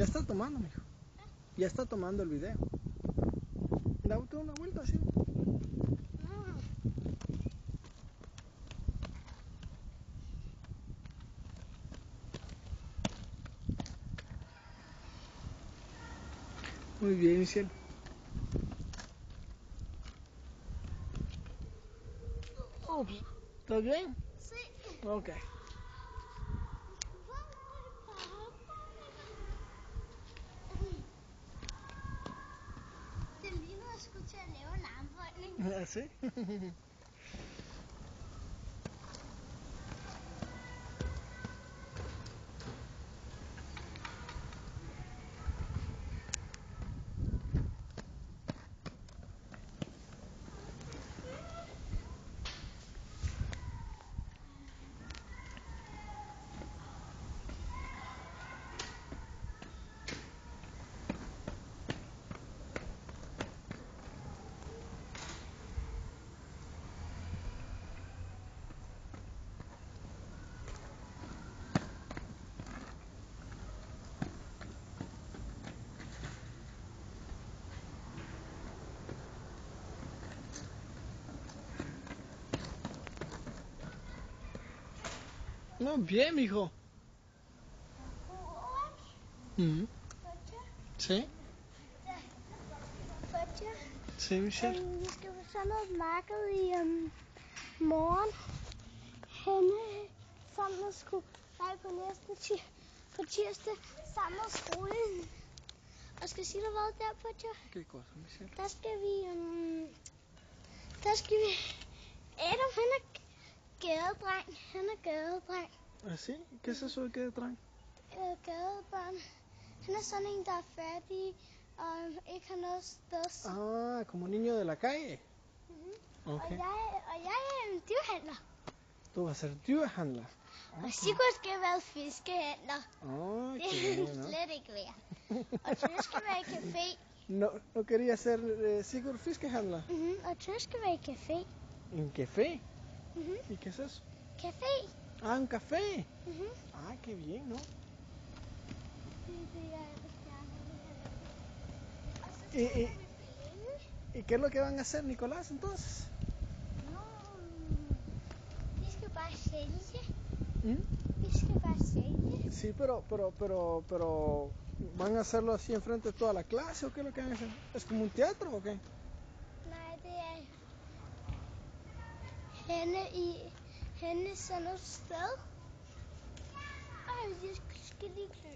Ya está tomando, mijo. Ya está tomando el video. Date una vuelta así. Muy bien, Michelle. Oh, ¿estás bien? Sí. Ok. Det ligner at skulle til at lave en armholdning. ¿Ah, sí? No, bien, mijo. Sí. Sí, Michelle. Vi skal på sådan noget marked i morgen. Henne sammen med på tirsdag sammen med skolen. Og skal sige dig hvad der, Butcher? ¿Qué cosa, Michelle? Der skal vi Adam, han er gadedreng. ¿Ah, sí? ¿Qué es eso de que traen? Gadebørn. Han er sådan en, der er fattig og ikke har noget sted. Ah, como niño de la calle. Okay. Og jeg er en dyrhandler. Tú vas a ser dyrhandler. Og Sigurd skal være fiskehandler. Oh, Det qué vil bien, han ¿no? slet ikke være. Og Tøs skal være i café. No quería ser Sigurd fiskehandler. Og Tøs skal være i café. ¿En café? ¿Y qué es eso? Café. Ah, un café. Ah, qué bien, ¿no? ¿Y qué es lo que van a hacer, Nicolás, entonces? Vi skal bare sælge. ¿Mm? Vi skal bare sælge. Sí, pero ¿van a hacerlo así enfrente de toda la clase o qué es lo que van a hacer? ¿Es como un teatro o qué? Nej, det er henne sådan et sted. Ej, jeg skal lige klø.